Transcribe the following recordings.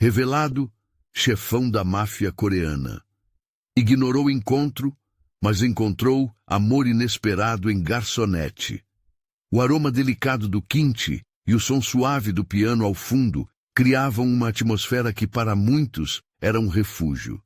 Revelado, chefão da máfia coreana. Ignorou o encontro, mas encontrou amor inesperado em garçonete. O aroma delicado do kimchi e o som suave do piano ao fundo criavam uma atmosfera que para muitos era um refúgio.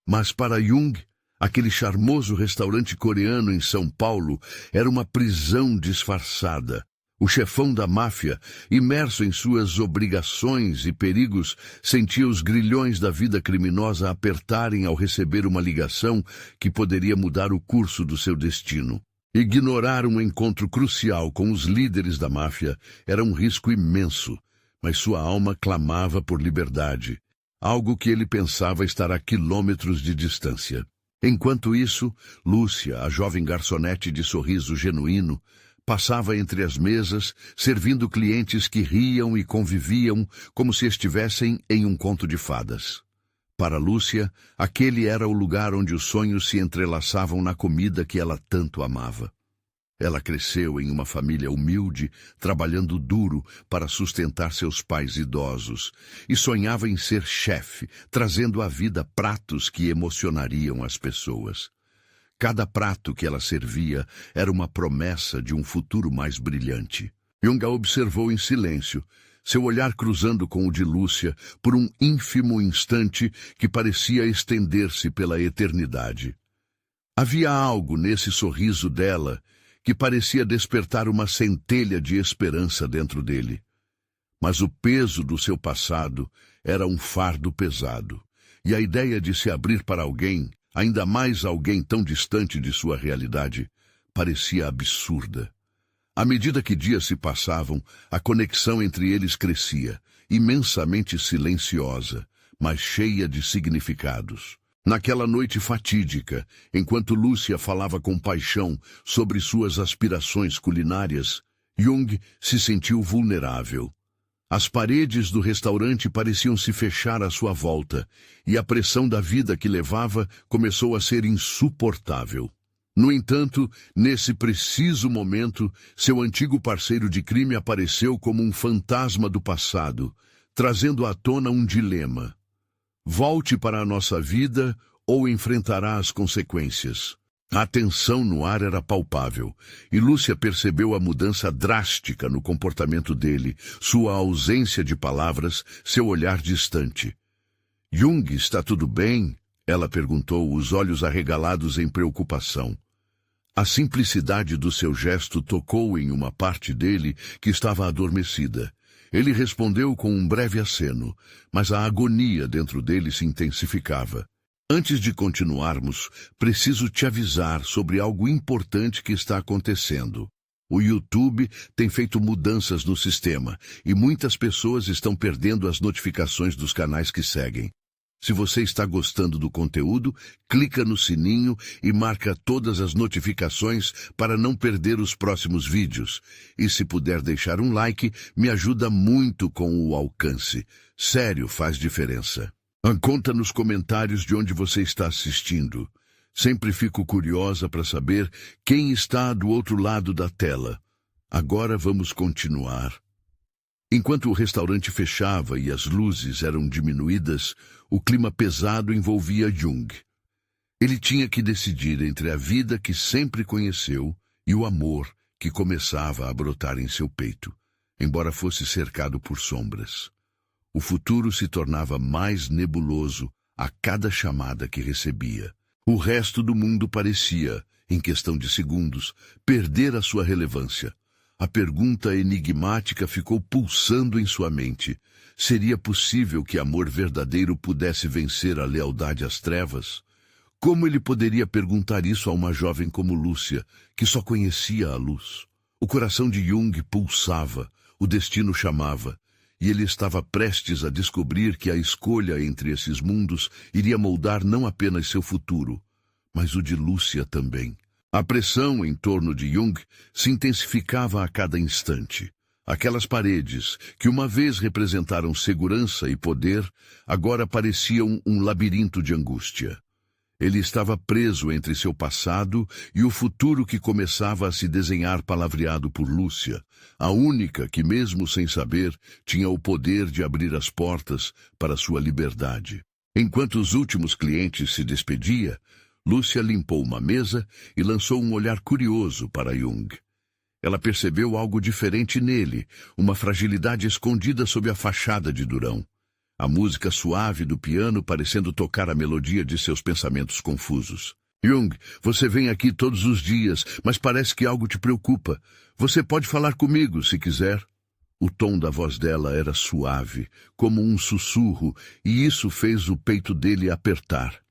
Mas para Jung, aquele charmoso restaurante coreano em São Paulo era uma prisão disfarçada. O chefão da máfia, imerso em suas obrigações e perigos, sentia os grilhões da vida criminosa apertarem ao receber uma ligação que poderia mudar o curso do seu destino. Ignorar um encontro crucial com os líderes da máfia era um risco imenso, mas sua alma clamava por liberdade, algo que ele pensava estar a quilômetros de distância. Enquanto isso, Lúcia, a jovem garçonete de sorriso genuíno, passava entre as mesas, servindo clientes que riam e conviviam como se estivessem em um conto de fadas. Para Lúcia, aquele era o lugar onde os sonhos se entrelaçavam na comida que ela tanto amava. Ela cresceu em uma família humilde, trabalhando duro para sustentar seus pais idosos, e sonhava em ser chefe, trazendo à vida pratos que emocionariam as pessoas. Cada prato que ela servia era uma promessa de um futuro mais brilhante. Jung a observou em silêncio, seu olhar cruzando com o de Lúcia por um ínfimo instante que parecia estender-se pela eternidade. Havia algo nesse sorriso dela que parecia despertar uma centelha de esperança dentro dele. Mas o peso do seu passado era um fardo pesado, e a ideia de se abrir para alguém, ainda mais alguém tão distante de sua realidade, parecia absurda. À medida que dias se passavam, a conexão entre eles crescia, imensamente silenciosa, mas cheia de significados. Naquela noite fatídica, enquanto Lúcia falava com paixão sobre suas aspirações culinárias, Jung se sentiu vulnerável. As paredes do restaurante pareciam se fechar à sua volta, e a pressão da vida que levava começou a ser insuportável. No entanto, nesse preciso momento, seu antigo parceiro de crime apareceu como um fantasma do passado, trazendo à tona um dilema. Volte para a nossa vida ou enfrentará as consequências. A tensão no ar era palpável, e Lúcia percebeu a mudança drástica no comportamento dele, sua ausência de palavras, seu olhar distante. Jung, está tudo bem? Ela perguntou, os olhos arregalados em preocupação. A simplicidade do seu gesto tocou em uma parte dele que estava adormecida. Ele respondeu com um breve aceno, mas a agonia dentro dele se intensificava. Antes de continuarmos, preciso te avisar sobre algo importante que está acontecendo. O YouTube tem feito mudanças no sistema e muitas pessoas estão perdendo as notificações dos canais que seguem. Se você está gostando do conteúdo, clica no sininho e marca todas as notificações para não perder os próximos vídeos. E se puder deixar um like, me ajuda muito com o alcance. Sério, faz diferença. Conta nos comentários de onde você está assistindo. Sempre fico curiosa para saber quem está do outro lado da tela. Agora vamos continuar. Enquanto o restaurante fechava e as luzes eram diminuídas, o clima pesado envolvia Jung. Ele tinha que decidir entre a vida que sempre conheceu e o amor que começava a brotar em seu peito, embora fosse cercado por sombras. O futuro se tornava mais nebuloso a cada chamada que recebia. O resto do mundo parecia, em questão de segundos, perder a sua relevância. A pergunta enigmática ficou pulsando em sua mente. Seria possível que amor verdadeiro pudesse vencer a lealdade às trevas? Como ele poderia perguntar isso a uma jovem como Lúcia, que só conhecia a luz? O coração de Jung pulsava, o destino chamava, e ele estava prestes a descobrir que a escolha entre esses mundos iria moldar não apenas seu futuro, mas o de Lúcia também. A pressão em torno de Jung se intensificava a cada instante. Aquelas paredes, que uma vez representaram segurança e poder, agora pareciam um labirinto de angústia. Ele estava preso entre seu passado e o futuro que começava a se desenhar palavreado por Lúcia, a única que, mesmo sem saber, tinha o poder de abrir as portas para sua liberdade. Enquanto os últimos clientes se despediam, Lúcia limpou uma mesa e lançou um olhar curioso para Jung. Ela percebeu algo diferente nele, uma fragilidade escondida sob a fachada de durão. A música suave do piano parecendo tocar a melodia de seus pensamentos confusos. Jung, você vem aqui todos os dias, mas parece que algo te preocupa. Você pode falar comigo, se quiser. O tom da voz dela era suave, como um sussurro, e isso fez o peito dele apertar.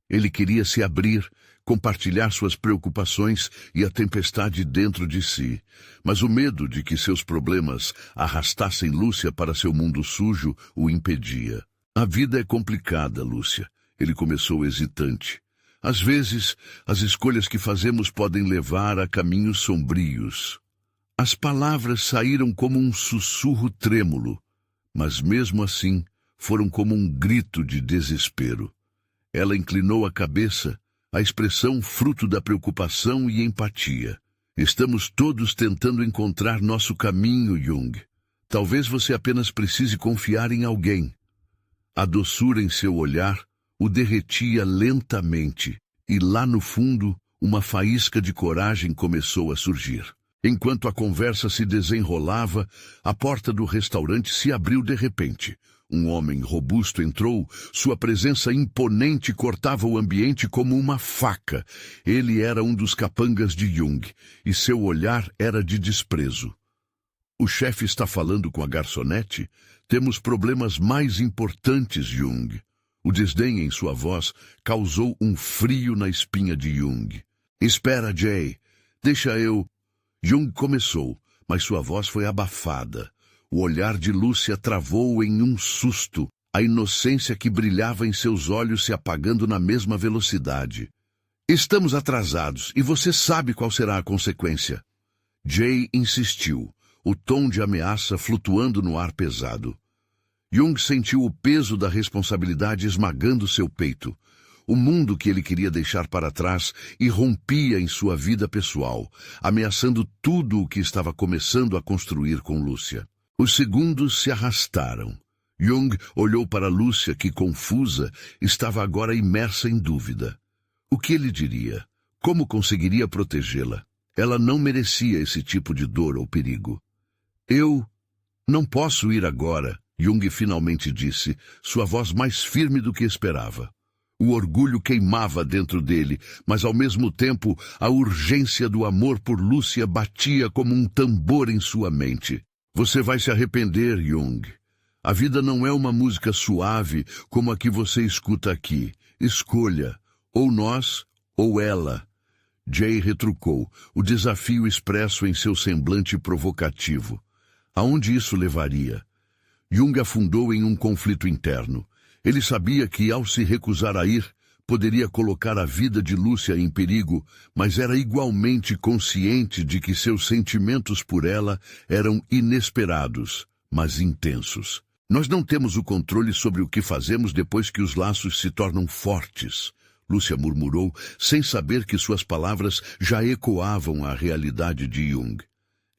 Ele queria se abrir, compartilhar suas preocupações e a tempestade dentro de si. Mas o medo de que seus problemas arrastassem Lúcia para seu mundo sujo o impedia. A vida é complicada, Lúcia. Ele começou hesitante. Às vezes, as escolhas que fazemos podem levar a caminhos sombrios. As palavras saíram como um sussurro trêmulo, mas mesmo assim foram como um grito de desespero. Ela inclinou a cabeça, a expressão fruto da preocupação e empatia. Estamos todos tentando encontrar nosso caminho, Jung. Talvez você apenas precise confiar em alguém. A doçura em seu olhar o derretia lentamente, e lá no fundo, uma faísca de coragem começou a surgir. Enquanto a conversa se desenrolava, a porta do restaurante se abriu de repente. Um homem robusto entrou, sua presença imponente cortava o ambiente como uma faca. Ele era um dos capangas de Jung, e seu olhar era de desprezo. O chefe está falando com a garçonete? Temos problemas mais importantes, Jung. O desdém em sua voz causou um frio na espinha de Jung. Espera, Jay. Deixa eu... Jung começou, mas sua voz foi abafada. O olhar de Lúcia travou em um susto, a inocência que brilhava em seus olhos se apagando na mesma velocidade. Estamos atrasados, e você sabe qual será a consequência. Jay insistiu, o tom de ameaça flutuando no ar pesado. Jung sentiu o peso da responsabilidade esmagando seu peito. O mundo que ele queria deixar para trás irrompia em sua vida pessoal, ameaçando tudo o que estava começando a construir com Lúcia. Os segundos se arrastaram. Jung olhou para Lúcia, que, confusa, estava agora imersa em dúvida. O que ele diria? Como conseguiria protegê-la? Ela não merecia esse tipo de dor ou perigo. Eu não posso ir agora, Jung finalmente disse, sua voz mais firme do que esperava. O orgulho queimava dentro dele, mas ao mesmo tempo a urgência do amor por Lúcia batia como um tambor em sua mente. Você vai se arrepender, Jung. A vida não é uma música suave como a que você escuta aqui. Escolha, ou nós, ou ela. Jay retrucou, o desafio expresso em seu semblante provocativo. Aonde isso levaria? Jung afundou em um conflito interno. Ele sabia que, ao se recusar a ir, poderia colocar a vida de Lúcia em perigo, mas era igualmente consciente de que seus sentimentos por ela eram inesperados, mas intensos. Nós não temos o controle sobre o que fazemos depois que os laços se tornam fortes, Lúcia murmurou, sem saber que suas palavras já ecoavam a realidade de Jung.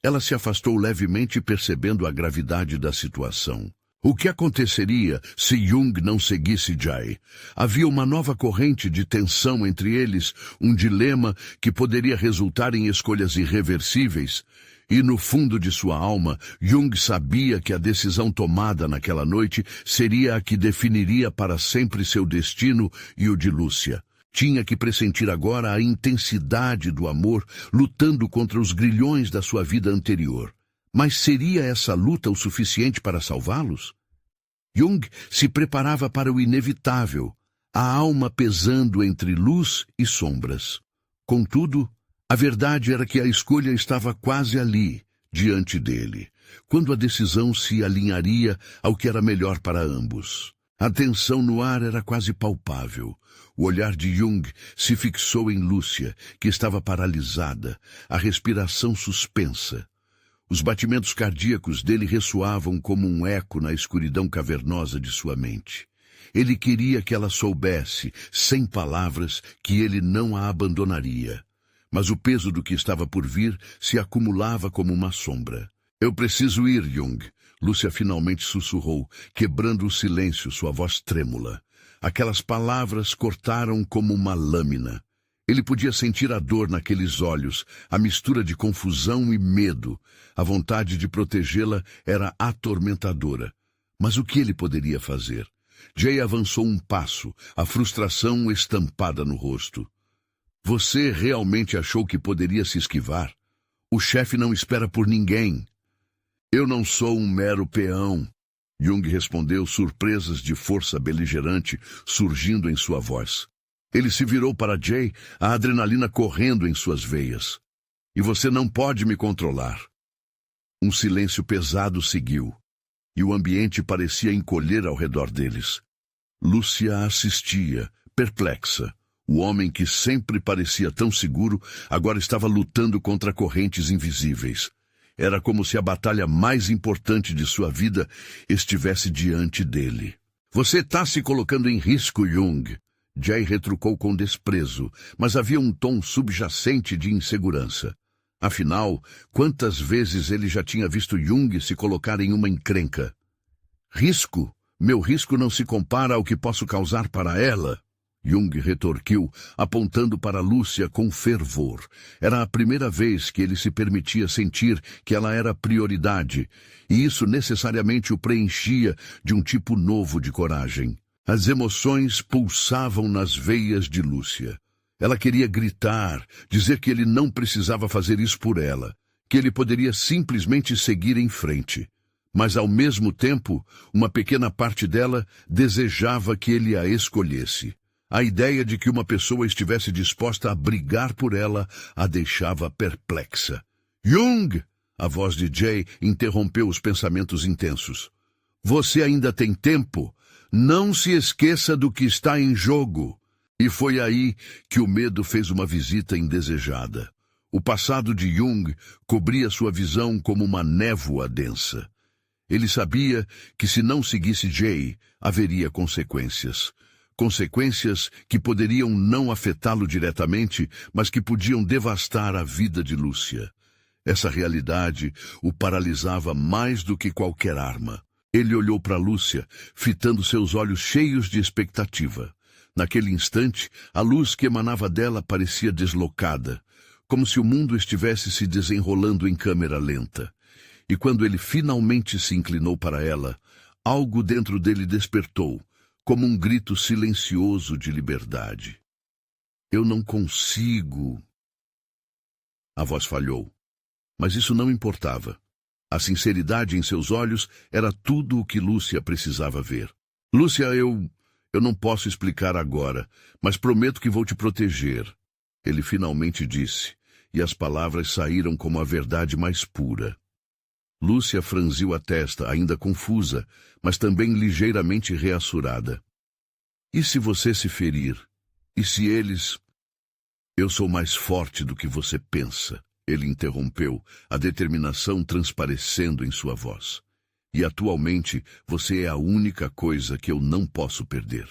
Ela se afastou levemente, percebendo a gravidade da situação. O que aconteceria se Jung não seguisse Jay? Havia uma nova corrente de tensão entre eles, um dilema que poderia resultar em escolhas irreversíveis. E no fundo de sua alma, Jung sabia que a decisão tomada naquela noite seria a que definiria para sempre seu destino e o de Lúcia. Tinha que pressentir agora a intensidade do amor, lutando contra os grilhões da sua vida anterior. Mas seria essa luta o suficiente para salvá-los? Jung se preparava para o inevitável, a alma pesando entre luz e sombras. Contudo, a verdade era que a escolha estava quase ali, diante dele, quando a decisão se alinharia ao que era melhor para ambos. A tensão no ar era quase palpável. O olhar de Jung se fixou em Lúcia, que estava paralisada, a respiração suspensa. Os batimentos cardíacos dele ressoavam como um eco na escuridão cavernosa de sua mente. Ele queria que ela soubesse, sem palavras, que ele não a abandonaria. Mas o peso do que estava por vir se acumulava como uma sombra. Eu preciso ir, Jung. Lúcia finalmente sussurrou, quebrando o silêncio, sua voz trêmula. Aquelas palavras cortaram como uma lâmina. Ele podia sentir a dor naqueles olhos, a mistura de confusão e medo. A vontade de protegê-la era atormentadora. Mas o que ele poderia fazer? Jay avançou um passo, a frustração estampada no rosto. Você realmente achou que poderia se esquivar? O chefe não espera por ninguém. Eu não sou um mero peão. Jung respondeu, surpresas de força beligerante surgindo em sua voz. Ele se virou para Jay, a adrenalina correndo em suas veias. E você não pode me controlar. Um silêncio pesado seguiu, e o ambiente parecia encolher ao redor deles. Lúcia assistia, perplexa. O homem que sempre parecia tão seguro, agora estava lutando contra correntes invisíveis. Era como se a batalha mais importante de sua vida estivesse diante dele. Você está se colocando em risco, Jung. Jay retrucou com desprezo, mas havia um tom subjacente de insegurança. Afinal, quantas vezes ele já tinha visto Jung se colocar em uma encrenca? Risco? Meu risco não se compara ao que posso causar para ela. Jung retorquiu, apontando para Lúcia com fervor. Era a primeira vez que ele se permitia sentir que ela era prioridade, e isso necessariamente o preenchia de um tipo novo de coragem. As emoções pulsavam nas veias de Lúcia. Ela queria gritar, dizer que ele não precisava fazer isso por ela, que ele poderia simplesmente seguir em frente. Mas, ao mesmo tempo, uma pequena parte dela desejava que ele a escolhesse. A ideia de que uma pessoa estivesse disposta a brigar por ela a deixava perplexa. Jung! A voz de Jay interrompeu os pensamentos intensos. Você ainda tem tempo. Não se esqueça do que está em jogo. E foi aí que o medo fez uma visita indesejada. O passado de Jung cobria sua visão como uma névoa densa. Ele sabia que se não seguisse Jay, haveria consequências. Consequências que poderiam não afetá-lo diretamente, mas que podiam devastar a vida de Lúcia. Essa realidade o paralisava mais do que qualquer arma. Ele olhou para Lúcia, fitando seus olhos cheios de expectativa. Naquele instante, a luz que emanava dela parecia deslocada, como se o mundo estivesse se desenrolando em câmera lenta. E quando ele finalmente se inclinou para ela, algo dentro dele despertou, como um grito silencioso de liberdade. Eu não consigo. A voz falhou, mas isso não importava. A sinceridade em seus olhos era tudo o que Lúcia precisava ver. Lúcia, eu não posso explicar agora, mas prometo que vou te proteger. Ele finalmente disse, e as palavras saíram como a verdade mais pura. Lúcia franziu a testa, ainda confusa, mas também ligeiramente reassurada. E se você se ferir? E se eles... Eu sou mais forte do que você pensa, ele interrompeu, a determinação transparecendo em sua voz. E atualmente você é a única coisa que eu não posso perder.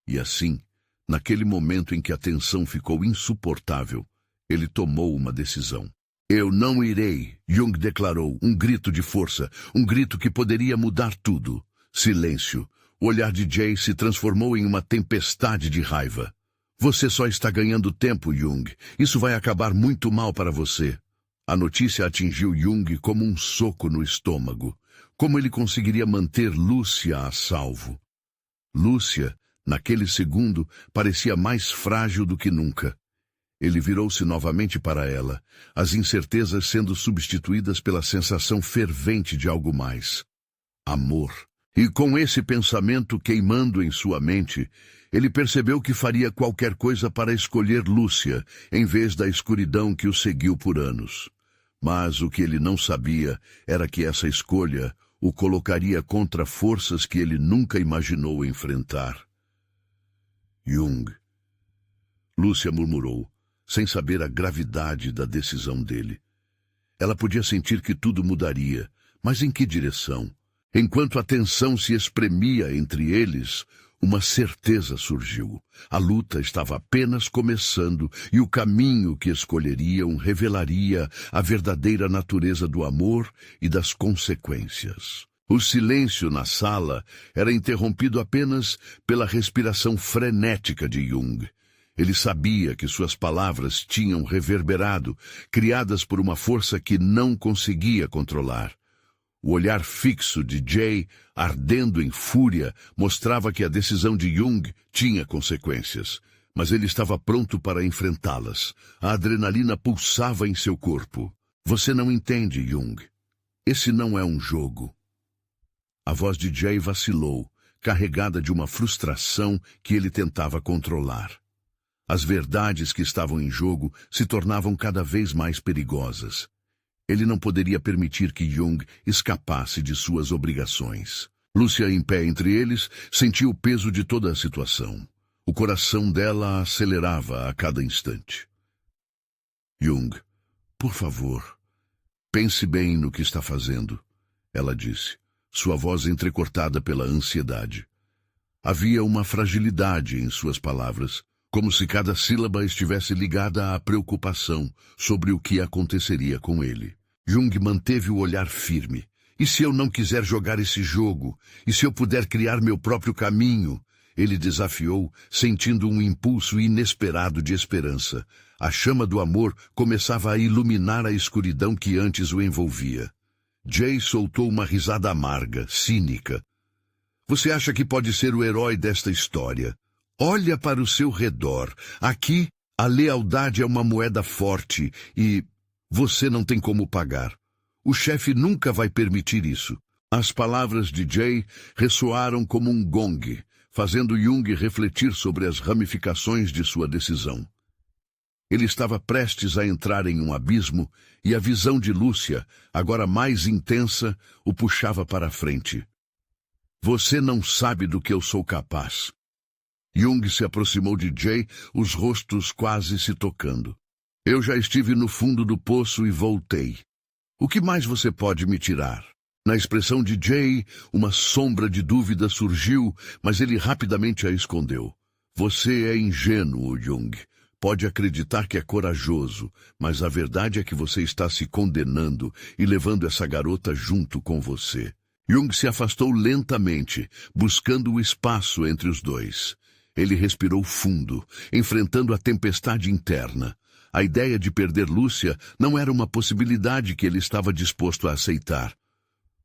E assim, naquele momento em que a tensão ficou insuportável, ele tomou uma decisão. Eu não irei, Jung declarou, um grito de força, um grito que poderia mudar tudo. Silêncio. O olhar de Jay se transformou em uma tempestade de raiva. Você só está ganhando tempo, Jung. Isso vai acabar muito mal para você. A notícia atingiu Jung como um soco no estômago. Como ele conseguiria manter Lúcia a salvo? Lúcia, naquele segundo, parecia mais frágil do que nunca. Ele virou-se novamente para ela, as incertezas sendo substituídas pela sensação fervente de algo mais. Amor. E com esse pensamento queimando em sua mente, ele percebeu que faria qualquer coisa para escolher Lúcia, em vez da escuridão que o seguiu por anos. Mas o que ele não sabia era que essa escolha o colocaria contra forças que ele nunca imaginou enfrentar. Jung. Lúcia murmurou, sem saber a gravidade da decisão dele. Ela podia sentir que tudo mudaria, mas em que direção? Enquanto a tensão se espremia entre eles, uma certeza surgiu. A luta estava apenas começando e o caminho que escolheriam revelaria a verdadeira natureza do amor e das consequências. O silêncio na sala era interrompido apenas pela respiração frenética de Jung. Ele sabia que suas palavras tinham reverberado, criadas por uma força que não conseguia controlar. O olhar fixo de Jay, ardendo em fúria, mostrava que a decisão de Jung tinha consequências, mas ele estava pronto para enfrentá-las. A adrenalina pulsava em seu corpo. Você não entende, Jung. Esse não é um jogo. A voz de Jay vacilou, carregada de uma frustração que ele tentava controlar. As verdades que estavam em jogo se tornavam cada vez mais perigosas. Ele não poderia permitir que Jung escapasse de suas obrigações. Lúcia, em pé entre eles, sentia o peso de toda a situação. O coração dela acelerava a cada instante. Jung, por favor, pense bem no que está fazendo, ela disse, sua voz entrecortada pela ansiedade. Havia uma fragilidade em suas palavras, como se cada sílaba estivesse ligada à preocupação sobre o que aconteceria com ele. Jung manteve o olhar firme. E se eu não quiser jogar esse jogo? E se eu puder criar meu próprio caminho? Ele desafiou, sentindo um impulso inesperado de esperança. A chama do amor começava a iluminar a escuridão que antes o envolvia. Jay soltou uma risada amarga, cínica. Você acha que pode ser o herói desta história? Olha para o seu redor. Aqui, a lealdade é uma moeda forte e você não tem como pagar. O chefe nunca vai permitir isso. As palavras de Jay ressoaram como um gong, fazendo Jung refletir sobre as ramificações de sua decisão. Ele estava prestes a entrar em um abismo e a visão de Lúcia, agora mais intensa, o puxava para a frente. Você não sabe do que eu sou capaz. Jung se aproximou de Jay, os rostos quase se tocando. Eu já estive no fundo do poço e voltei. O que mais você pode me tirar? Na expressão de Jay, uma sombra de dúvida surgiu, mas ele rapidamente a escondeu. Você é ingênuo, Jung. Pode acreditar que é corajoso, mas a verdade é que você está se condenando e levando essa garota junto com você. Jung se afastou lentamente, buscando o espaço entre os dois. Ele respirou fundo, enfrentando a tempestade interna. A ideia de perder Lúcia não era uma possibilidade que ele estava disposto a aceitar.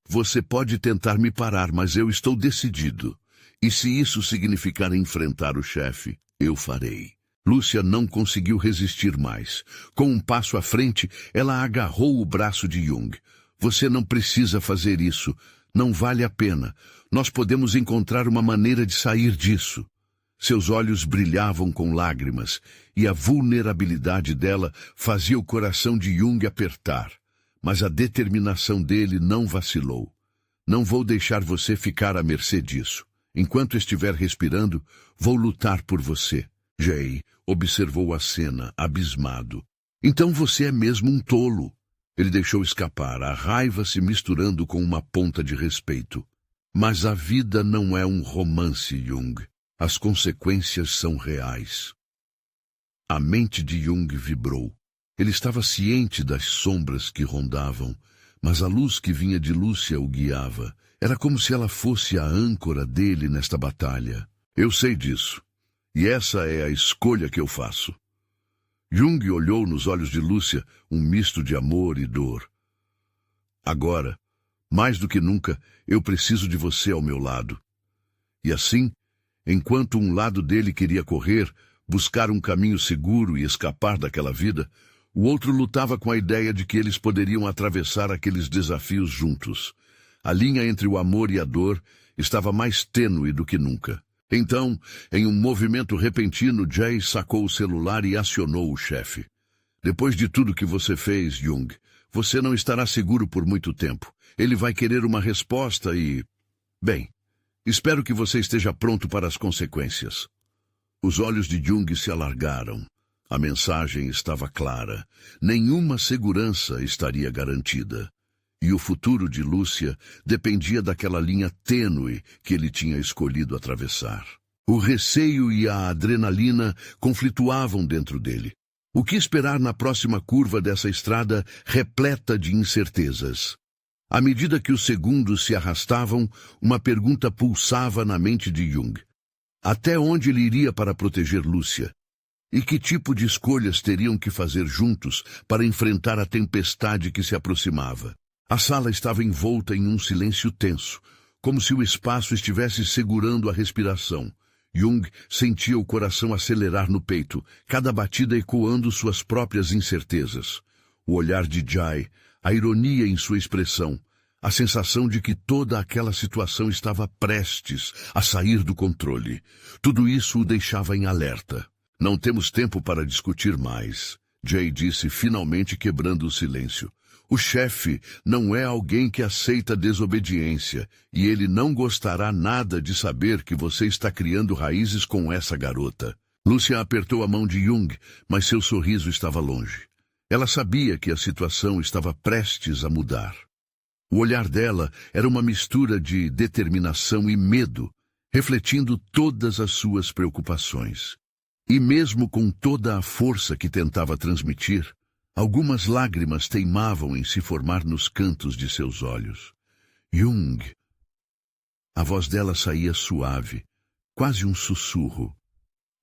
Você pode tentar me parar, mas eu estou decidido. E se isso significar enfrentar o chefe, eu farei. Lúcia não conseguiu resistir mais. Com um passo à frente, ela agarrou o braço de Jung. Você não precisa fazer isso. Não vale a pena. Nós podemos encontrar uma maneira de sair disso. Seus olhos brilhavam com lágrimas, e a vulnerabilidade dela fazia o coração de Jung apertar. Mas a determinação dele não vacilou. Não vou deixar você ficar à mercê disso. Enquanto estiver respirando, vou lutar por você. Jay observou a cena, abismado. Então você é mesmo um tolo. Ele deixou escapar, a raiva se misturando com uma ponta de respeito. Mas a vida não é um romance, Jung. As consequências são reais. A mente de Jung vibrou. Ele estava ciente das sombras que rondavam, mas a luz que vinha de Lúcia o guiava. Era como se ela fosse a âncora dele nesta batalha. Eu sei disso. E essa é a escolha que eu faço. Jung olhou nos olhos de Lúcia um misto de amor e dor. Agora, mais do que nunca, eu preciso de você ao meu lado. E assim, enquanto um lado dele queria correr, buscar um caminho seguro e escapar daquela vida, o outro lutava com a ideia de que eles poderiam atravessar aqueles desafios juntos. A linha entre o amor e a dor estava mais tênue do que nunca. Então, em um movimento repentino, Jay sacou o celular e acionou o chefe. Depois de tudo que você fez, Jung, você não estará seguro por muito tempo. Ele vai querer uma resposta e... Bem, espero que você esteja pronto para as consequências. Os olhos de Jung se alargaram. A mensagem estava clara. Nenhuma segurança estaria garantida. E o futuro de Lúcia dependia daquela linha tênue que ele tinha escolhido atravessar. O receio e a adrenalina conflituavam dentro dele. O que esperar na próxima curva dessa estrada repleta de incertezas? À medida que os segundos se arrastavam, uma pergunta pulsava na mente de Jung. Até onde ele iria para proteger Lúcia? E que tipo de escolhas teriam que fazer juntos para enfrentar a tempestade que se aproximava? A sala estava envolta em um silêncio tenso, como se o espaço estivesse segurando a respiração. Jung sentia o coração acelerar no peito, cada batida ecoando suas próprias incertezas. O olhar de Jai, a ironia em sua expressão, a sensação de que toda aquela situação estava prestes a sair do controle. Tudo isso o deixava em alerta. Não temos tempo para discutir mais, Jay disse, finalmente quebrando o silêncio. O chefe não é alguém que aceita desobediência, e ele não gostará nada de saber que você está criando raízes com essa garota. Lúcia apertou a mão de Jung, mas seu sorriso estava longe. Ela sabia que a situação estava prestes a mudar. O olhar dela era uma mistura de determinação e medo, refletindo todas as suas preocupações. E mesmo com toda a força que tentava transmitir, algumas lágrimas teimavam em se formar nos cantos de seus olhos. Jung. A voz dela saía suave, quase um sussurro.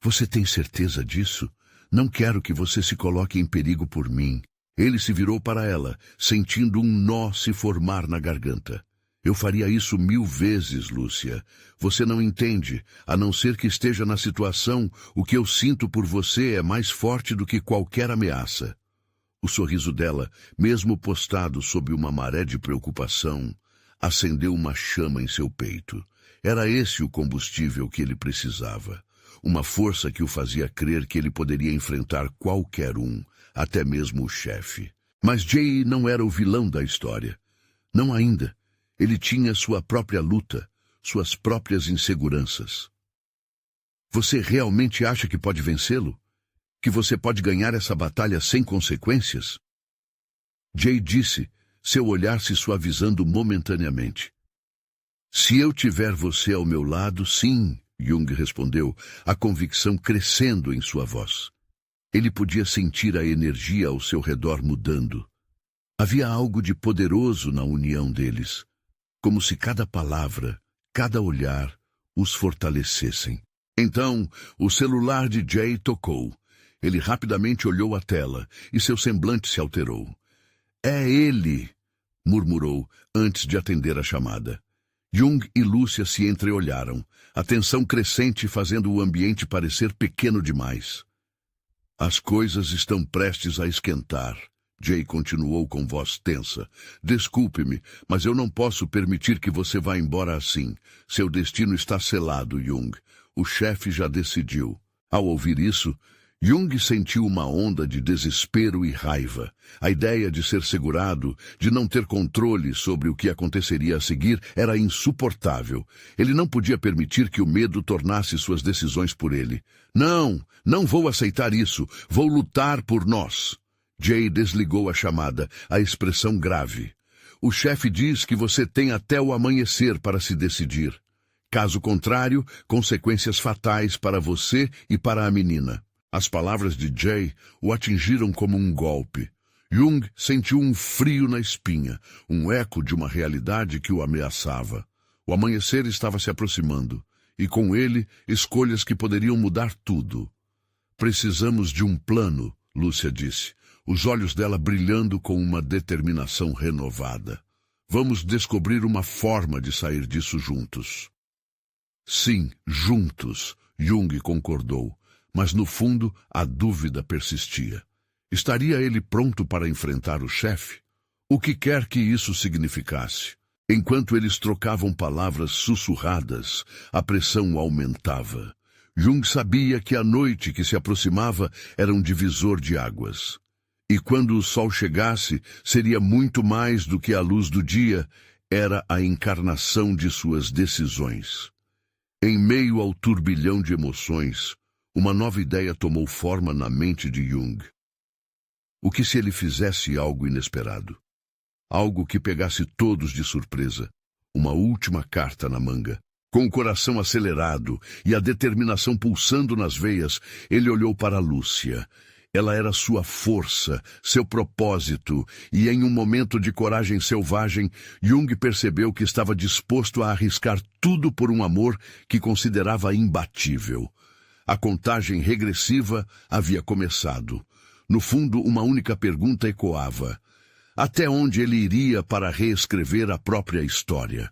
Você tem certeza disso? Não quero que você se coloque em perigo por mim. Ele se virou para ela, sentindo um nó se formar na garganta. Eu faria isso 1000 vezes, Lúcia. Você não entende. A não ser que esteja na situação, o que eu sinto por você é mais forte do que qualquer ameaça. O sorriso dela, mesmo postado sob uma maré de preocupação, acendeu uma chama em seu peito. Era esse o combustível que ele precisava. Uma força que o fazia crer que ele poderia enfrentar qualquer um, até mesmo o chefe. Mas Jay não era o vilão da história. Não ainda. Ele tinha sua própria luta, suas próprias inseguranças. Você realmente acha que pode vencê-lo? Que você pode ganhar essa batalha sem consequências? Jay disse, seu olhar se suavizando momentaneamente. Se eu tiver você ao meu lado, sim, Jung respondeu, a convicção crescendo em sua voz. Ele podia sentir a energia ao seu redor mudando. Havia algo de poderoso na união deles, como se cada palavra, cada olhar, os fortalecessem. Então, o celular de Jay tocou. Ele rapidamente olhou a tela, e seu semblante se alterou. É ele, murmurou, antes de atender a chamada. Jung e Lúcia se entreolharam, a tensão crescente fazendo o ambiente parecer pequeno demais. As coisas estão prestes a esquentar. Jay continuou com voz tensa. Desculpe-me, mas eu não posso permitir que você vá embora assim. Seu destino está selado, Jung. O chefe já decidiu. Ao ouvir isso, Jung sentiu uma onda de desespero e raiva. A ideia de ser segurado, de não ter controle sobre o que aconteceria a seguir, era insuportável. Ele não podia permitir que o medo tornasse suas decisões por ele. Não vou aceitar isso. Vou lutar por nós. Jay desligou a chamada, a expressão grave. O chefe diz que você tem até o amanhecer para se decidir. Caso contrário, consequências fatais para você e para a menina. As palavras de Jay o atingiram como um golpe. Jung sentiu um frio na espinha, um eco de uma realidade que o ameaçava. O amanhecer estava se aproximando, e com ele, escolhas que poderiam mudar tudo. Precisamos de um plano, Lúcia disse, os olhos dela brilhando com uma determinação renovada. Vamos descobrir uma forma de sair disso juntos. Sim, juntos, Jung concordou. Mas, no fundo, a dúvida persistia. Estaria ele pronto para enfrentar o chefe? O que quer que isso significasse? Enquanto eles trocavam palavras sussurradas, a pressão aumentava. Jung sabia que a noite que se aproximava era um divisor de águas. E quando o sol chegasse, seria muito mais do que a luz do dia, era a encarnação de suas decisões. Em meio ao turbilhão de emoções, uma nova ideia tomou forma na mente de Jung. O que se ele fizesse algo inesperado? Algo que pegasse todos de surpresa. Uma última carta na manga. Com o coração acelerado e a determinação pulsando nas veias, ele olhou para Lúcia. Ela era sua força, seu propósito, e em um momento de coragem selvagem, Jung percebeu que estava disposto a arriscar tudo por um amor que considerava imbatível. A contagem regressiva havia começado. No fundo, uma única pergunta ecoava: até onde ele iria para reescrever a própria história?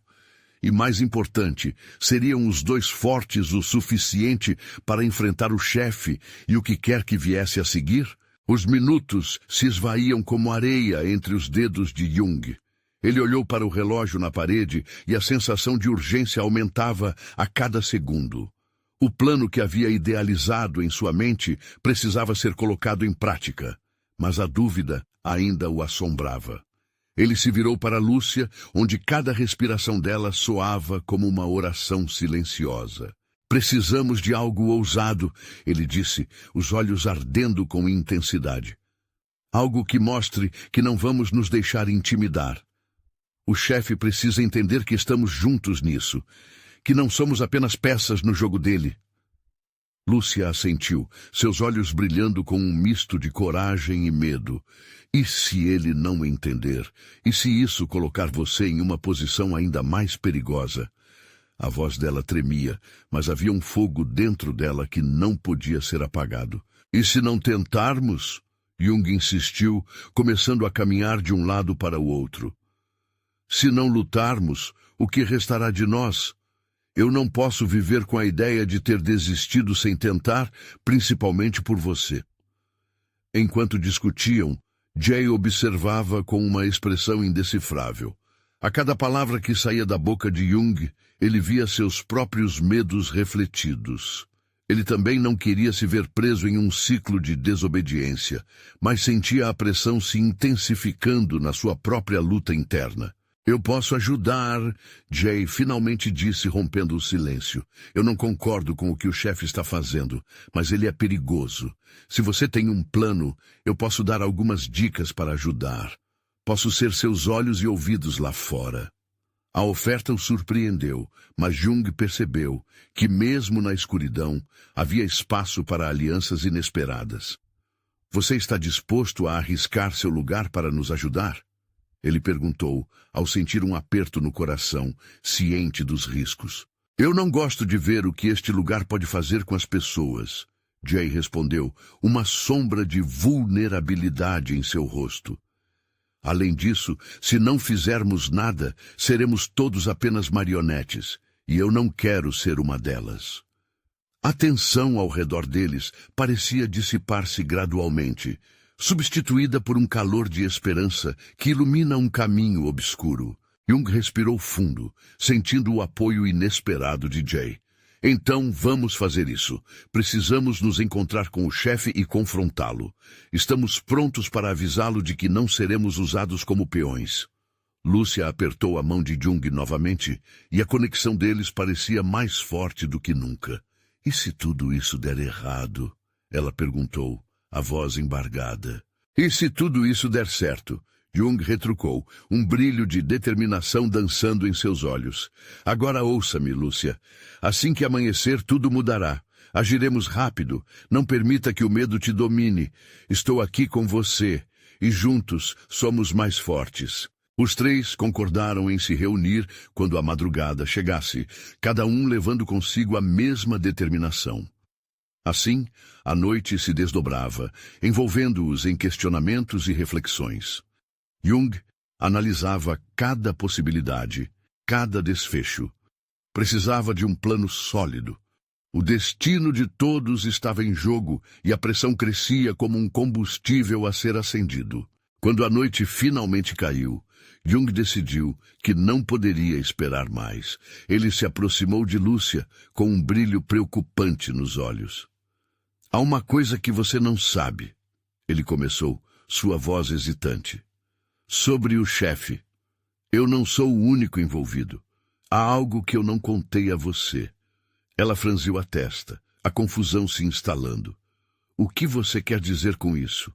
E mais importante, seriam os dois fortes o suficiente para enfrentar o chefe e o que quer que viesse a seguir? Os minutos se esvaíam como areia entre os dedos de Jung. Ele olhou para o relógio na parede e a sensação de urgência aumentava a cada segundo. O plano que havia idealizado em sua mente precisava ser colocado em prática, mas a dúvida ainda o assombrava. Ele se virou para Lúcia, onde cada respiração dela soava como uma oração silenciosa. Precisamos de algo ousado, ele disse, os olhos ardendo com intensidade. Algo que mostre que não vamos nos deixar intimidar. O chefe precisa entender que estamos juntos nisso, que não somos apenas peças no jogo dele. Lúcia assentiu, seus olhos brilhando com um misto de coragem e medo. E se ele não entender? E se isso colocar você em uma posição ainda mais perigosa? A voz dela tremia, mas havia um fogo dentro dela que não podia ser apagado. E se não tentarmos? Jung insistiu, começando a caminhar de um lado para o outro. Se não lutarmos, o que restará de nós? Eu não posso viver com a ideia de ter desistido sem tentar, principalmente por você. Enquanto discutiam, Jay observava com uma expressão indecifrável. A cada palavra que saía da boca de Jung, ele via seus próprios medos refletidos. Ele também não queria se ver preso em um ciclo de desobediência, mas sentia a pressão se intensificando na sua própria luta interna. Eu posso ajudar, Jay finalmente disse, rompendo o silêncio. Eu não concordo com o que o chefe está fazendo, mas ele é perigoso. Se você tem um plano, eu posso dar algumas dicas para ajudar. Posso ser seus olhos e ouvidos lá fora. A oferta o surpreendeu, mas Jung percebeu que, mesmo na escuridão, havia espaço para alianças inesperadas. Você está disposto a arriscar seu lugar para nos ajudar? Ele perguntou, ao sentir um aperto no coração, ciente dos riscos. Eu não gosto de ver o que este lugar pode fazer com as pessoas, Jay respondeu, uma sombra de vulnerabilidade em seu rosto. Além disso, se não fizermos nada, seremos todos apenas marionetes, e eu não quero ser uma delas. A tensão ao redor deles parecia dissipar-se gradualmente, substituída por um calor de esperança que ilumina um caminho obscuro. Jung respirou fundo, sentindo o apoio inesperado de Jay. Então vamos fazer isso. Precisamos nos encontrar com o chefe e confrontá-lo. Estamos prontos para avisá-lo de que não seremos usados como peões. Lúcia apertou a mão de Jung novamente, e a conexão deles parecia mais forte do que nunca. E se tudo isso der errado? Ela perguntou, a voz embargada. E se tudo isso der certo? Jung retrucou, um brilho de determinação dançando em seus olhos. Agora ouça-me, Lúcia. Assim que amanhecer, tudo mudará. Agiremos rápido. Não permita que o medo te domine. Estou aqui com você, e juntos somos mais fortes. Os três concordaram em se reunir quando a madrugada chegasse, cada um levando consigo a mesma determinação. Assim, a noite se desdobrava, envolvendo-os em questionamentos e reflexões. Jung analisava cada possibilidade, cada desfecho. Precisava de um plano sólido. O destino de todos estava em jogo e a pressão crescia como um combustível a ser acendido. Quando a noite finalmente caiu, Jung decidiu que não poderia esperar mais. Ele se aproximou de Lúcia com um brilho preocupante nos olhos. Há uma coisa que você não sabe, ele começou, sua voz hesitante. Sobre o chefe. Eu não sou o único envolvido. Há algo que eu não contei a você. Ela franziu a testa, a confusão se instalando. O que você quer dizer com isso?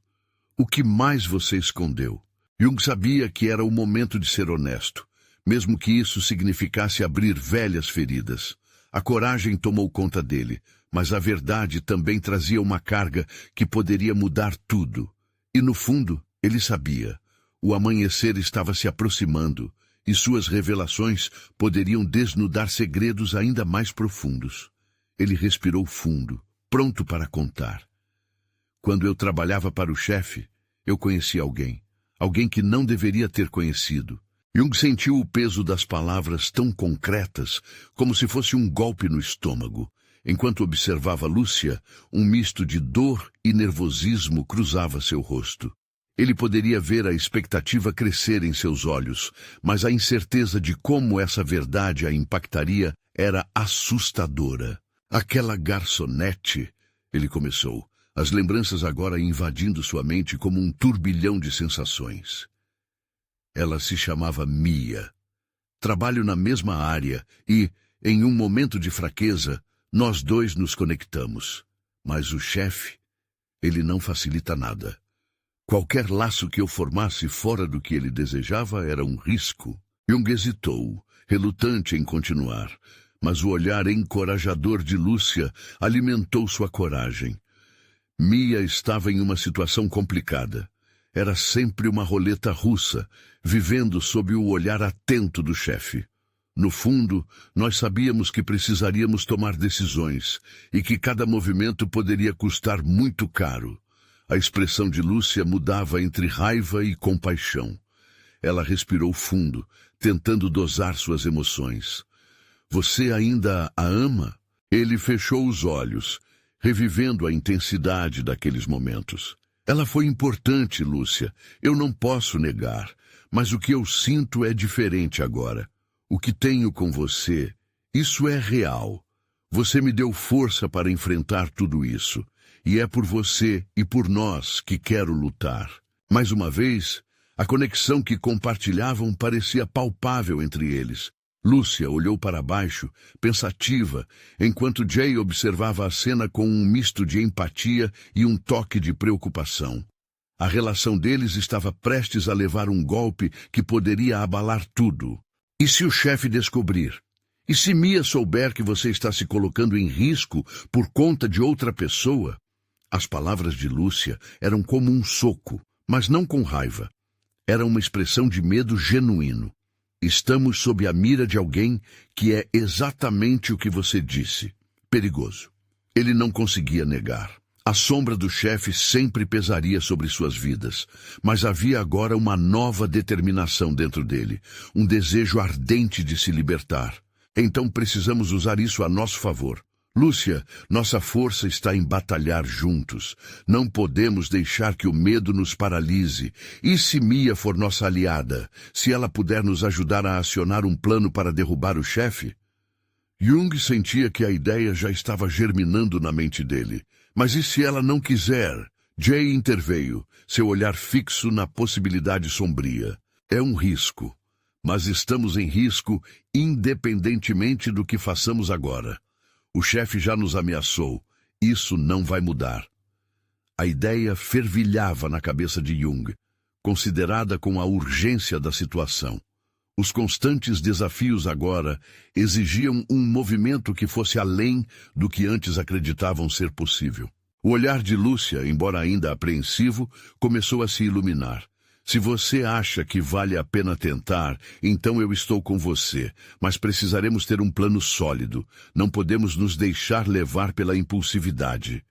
O que mais você escondeu? Jung sabia que era o momento de ser honesto, mesmo que isso significasse abrir velhas feridas. A coragem tomou conta dele, mas a verdade também trazia uma carga que poderia mudar tudo. E no fundo, ele sabia. O amanhecer estava se aproximando, e suas revelações poderiam desnudar segredos ainda mais profundos. Ele respirou fundo, pronto para contar. Quando eu trabalhava para o chefe, eu conheci alguém que não deveria ter conhecido. Jung sentiu o peso das palavras tão concretas, como se fosse um golpe no estômago. Enquanto observava Lúcia, um misto de dor e nervosismo cruzava seu rosto. Ele poderia ver a expectativa crescer em seus olhos, mas a incerteza de como essa verdade a impactaria era assustadora. Aquela garçonete, ele começou, as lembranças agora invadindo sua mente como um turbilhão de sensações. Ela se chamava Mia. Trabalho na mesma área e, em um momento de fraqueza, nós dois nos conectamos. Mas o chefe, ele não facilita nada. Qualquer laço que eu formasse fora do que ele desejava era um risco. Jung hesitou, relutante em continuar, mas o olhar encorajador de Lúcia alimentou sua coragem. Mia estava em uma situação complicada. Era sempre uma roleta russa, vivendo sob o olhar atento do chefe. No fundo, nós sabíamos que precisaríamos tomar decisões e que cada movimento poderia custar muito caro. A expressão de Lúcia mudava entre raiva e compaixão. Ela respirou fundo, tentando dosar suas emoções. Você ainda a ama? Ele fechou os olhos, revivendo a intensidade daqueles momentos. Ela foi importante, Lúcia. Eu não posso negar, mas o que eu sinto é diferente agora. O que tenho com você, isso é real. Você me deu força para enfrentar tudo isso. E é por você e por nós que quero lutar. Mais uma vez, a conexão que compartilhavam parecia palpável entre eles. Lúcia olhou para baixo, pensativa, enquanto Jay observava a cena com um misto de empatia e um toque de preocupação. A relação deles estava prestes a levar um golpe que poderia abalar tudo. E se o chefe descobrir? E se Mia souber que você está se colocando em risco por conta de outra pessoa? As palavras de Lúcia eram como um soco, mas não com raiva. Era uma expressão de medo genuíno. Estamos sob a mira de alguém que é exatamente o que você disse. Perigoso. Ele não conseguia negar. A sombra do chefe sempre pesaria sobre suas vidas, mas havia agora uma nova determinação dentro dele, um desejo ardente de se libertar. Então precisamos usar isso a nosso favor. Lúcia, nossa força está em batalhar juntos. Não podemos deixar que o medo nos paralise. E se Mia for nossa aliada? Se ela puder nos ajudar a acionar um plano para derrubar o chefe? Jung sentia que a ideia já estava germinando na mente dele. Mas e se ela não quiser? Jay interveio, seu olhar fixo na possibilidade sombria. É um risco, mas estamos em risco independentemente do que façamos agora. O chefe já nos ameaçou. Isso não vai mudar. A ideia fervilhava na cabeça de Jung, considerada com a urgência da situação. Os constantes desafios agora exigiam um movimento que fosse além do que antes acreditavam ser possível. O olhar de Lúcia, embora ainda apreensivo, começou a se iluminar. Se você acha que vale a pena tentar, então eu estou com você, mas precisaremos ter um plano sólido. Não podemos nos deixar levar pela impulsividade.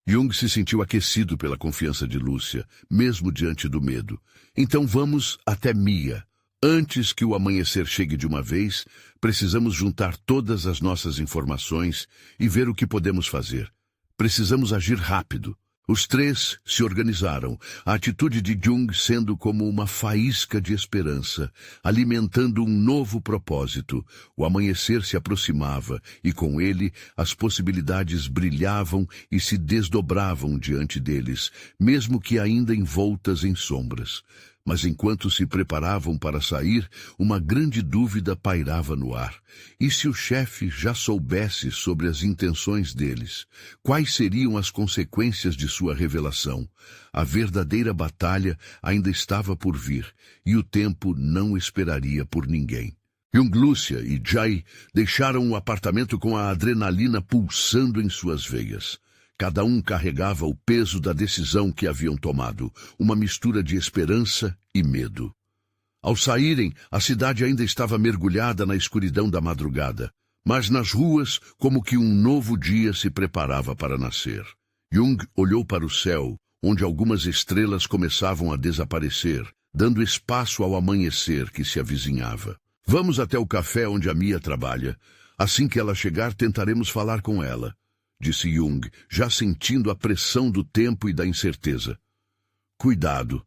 Jung se sentiu aquecido pela confiança de Lúcia, mesmo diante do medo. Então vamos até Mia. Antes que o amanhecer chegue de uma vez, precisamos juntar todas as nossas informações e ver o que podemos fazer. Precisamos agir rápido. Os três se organizaram, a atitude de Jung sendo como uma faísca de esperança, alimentando um novo propósito. O amanhecer se aproximava e, com ele, as possibilidades brilhavam e se desdobravam diante deles, mesmo que ainda envoltas em sombras. Mas enquanto se preparavam para sair, uma grande dúvida pairava no ar. E se o chefe já soubesse sobre as intenções deles? Quais seriam as consequências de sua revelação? A verdadeira batalha ainda estava por vir, e o tempo não esperaria por ninguém. Jung, Lúcia e Jai deixaram o apartamento com a adrenalina pulsando em suas veias. Cada um carregava o peso da decisão que haviam tomado, uma mistura de esperança e medo. Ao saírem, a cidade ainda estava mergulhada na escuridão da madrugada, mas nas ruas, como que um novo dia se preparava para nascer. Jung olhou para o céu, onde algumas estrelas começavam a desaparecer, dando espaço ao amanhecer que se avizinhava. Vamos até o café onde a Mia trabalha. Assim que ela chegar, tentaremos falar com ela, disse Jung, já sentindo a pressão do tempo e da incerteza. Cuidado.